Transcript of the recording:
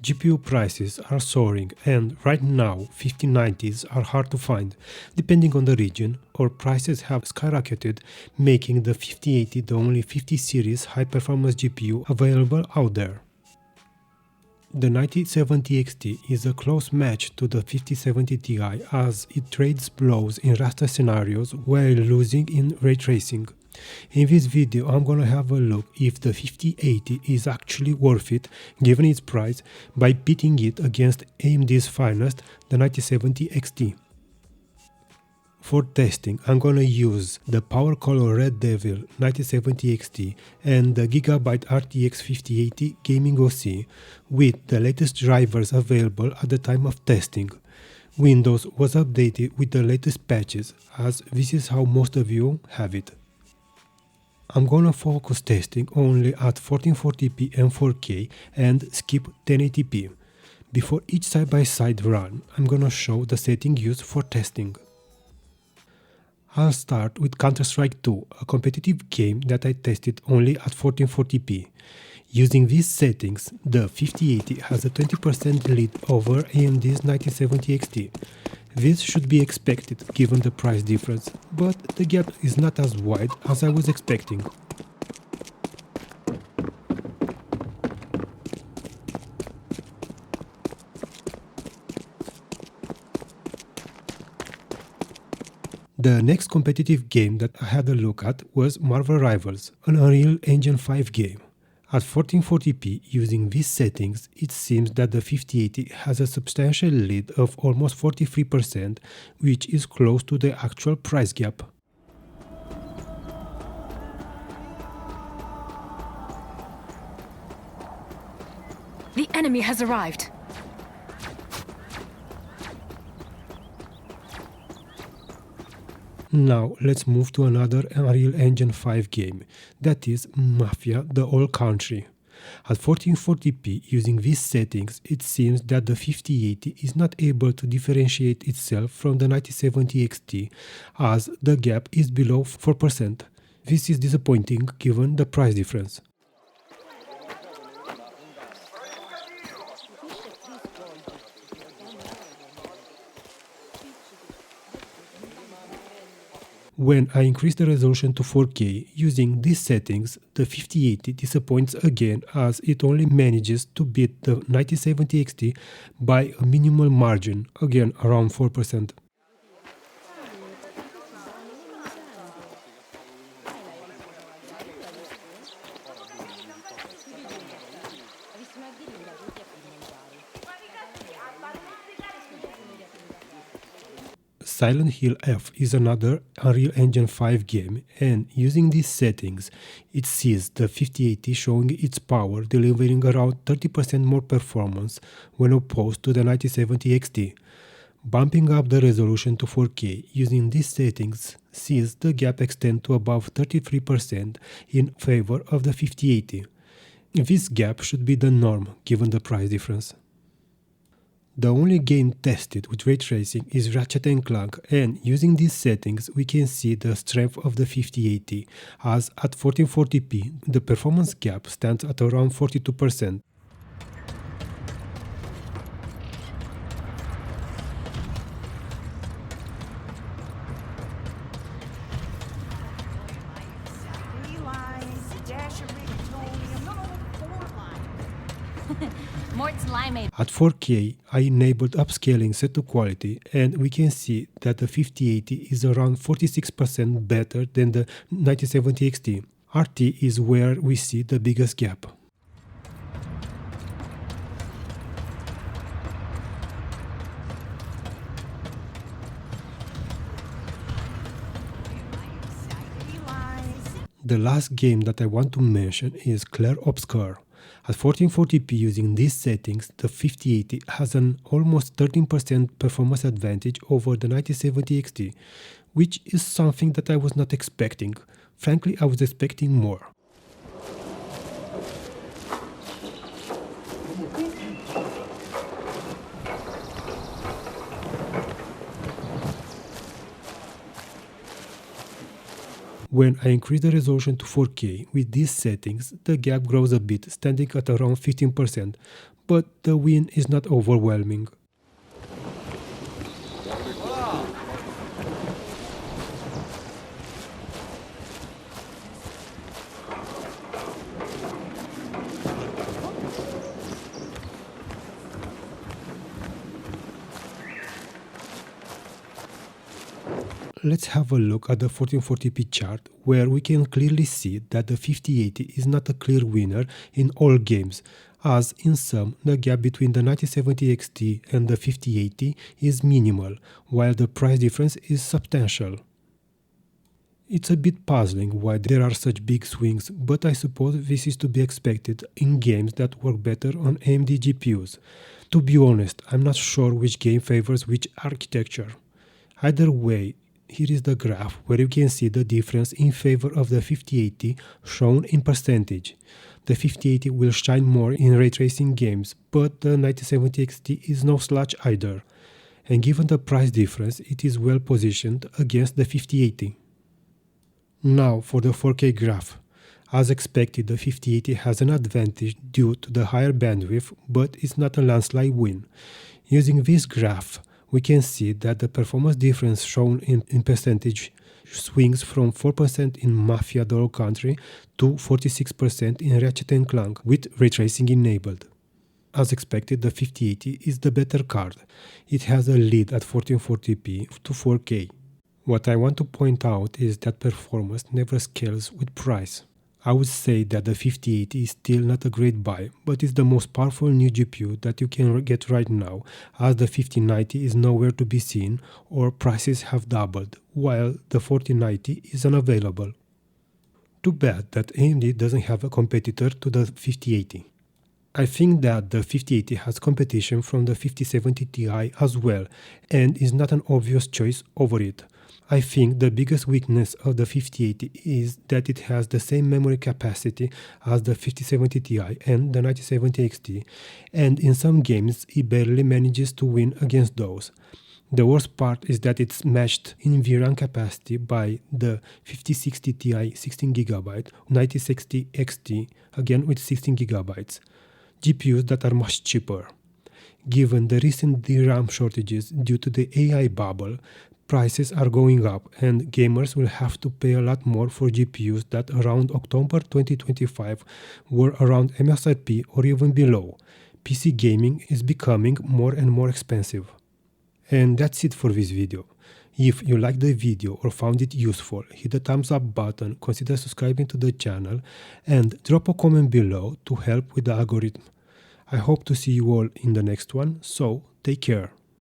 GPU prices are soaring and right now 5090s are hard to find, depending on the region, or prices have skyrocketed, making the 5080 the only 50 series high-performance GPU available out there. The 9070 XT is a close match to the 5070 Ti as it trades blows in raster scenarios while losing in ray tracing. In this video I'm gonna have a look if the 5080 is actually worth it given its price by pitting it against AMD's finest, the 9070 XT. For testing, I'm gonna use the PowerColor Red Devil 9070 XT and the Gigabyte RTX 5080 Gaming OC with the latest drivers available at the time of testing. Windows was updated with the latest patches, as this is how most of you have it. I'm gonna focus testing only at 1440p and 4K and skip 1080p. Before each side-by-side run, I'm gonna show the setting used for testing. I'll start with Counter-Strike 2, a competitive game that I tested only at 1440p. Using these settings, the 5080 has a 20% lead over AMD's 9070 XT. This should be expected given the price difference, but the gap is not as wide as I was expecting. The next competitive game that I had a look at was Marvel Rivals, an Unreal Engine 5 game. At 1440p, using these settings, it seems that the 5080 has a substantial lead of almost 43%, which is close to the actual price gap. The enemy has arrived. Now let's move to another Unreal Engine 5 game, that is Mafia: The Old Country. At 1440p, using these settings, it seems that the 5080 is not able to differentiate itself from the 9070 XT, as the gap is below 4%. This is disappointing given the price difference. When I increase the resolution to 4K using these settings, the 5080 disappoints again as it only manages to beat the 9070 XT by a minimal margin, again around 4%. Silent Hill F is another Unreal Engine 5 game, and using these settings, it sees the 5080 showing its power, delivering around 30% more performance when opposed to the 9070 XT. Bumping up the resolution to 4K using these settings sees the gap extend to above 33% in favor of the 5080. This gap should be the norm given the price difference. The only game tested with ray tracing is Ratchet & Clank, and using these settings we can see the strength of the 5080, as at 1440p the performance gap stands at around 42%. At 4K, I enabled upscaling set to quality, and we can see that the 5080 is around 46% better than the 9070 XT. RT is where we see the biggest gap. The last game that I want to mention is Clair Obscur. At 1440p using these settings, the 5080 has an almost 13% performance advantage over the 9070 XT, which is something that I was not expecting. Frankly, I was expecting more. When I increase the resolution to 4K with these settings, the gap grows a bit, standing at around 15%, but the win is not overwhelming. Let's have a look at the 1440p chart, where we can clearly see that the 5080 is not a clear winner in all games, as in some the gap between the 9070 XT and the 5080 is minimal, while the price difference is substantial. It's a bit puzzling why there are such big swings, but I suppose this is to be expected in games that work better on AMD GPUs. To be honest, I'm not sure which game favors which architecture. Either way, here is the graph where you can see the difference in favor of the 5080 shown in percentage. The 5080 will shine more in ray tracing games, but the 9070 XT is no slouch either. And given the price difference, it is well positioned against the 5080. Now for the 4K graph. As expected, the 5080 has an advantage due to the higher bandwidth, but it's not a landslide win. Using this graph, we can see that the performance difference shown in percentage swings from 4% in Mafia Doro Country to 46% in Ratchet & Clank with ray tracing enabled. As expected, the 5080 is the better card. It has a lead at 1440p to 4K. What I want to point out is that performance never scales with price. I would say that the 5080 is still not a great buy, but it's the most powerful new GPU that you can get right now, as the 5090 is nowhere to be seen or prices have doubled, while the 4090 is unavailable. Too bad that AMD doesn't have a competitor to the 5080. I think that the 5080 has competition from the 5070 Ti as well, and is not an obvious choice over it. I think the biggest weakness of the 5080 is that it has the same memory capacity as the 5070 Ti and the 9070 XT, and in some games it barely manages to win against those. The worst part is that it's matched in VRAM capacity by the 5060 Ti 16GB, 9060 XT again with 16GB, GPUs that are much cheaper. Given the recent DRAM shortages due to the AI bubble, prices are going up and gamers will have to pay a lot more for GPUs that around October 2025 were around MSRP or even below. PC gaming is becoming more and more expensive. And that's it for this video. If you liked the video or found it useful, hit the thumbs up button, consider subscribing to the channel, and drop a comment below to help with the algorithm. I hope to see you all in the next one, so take care.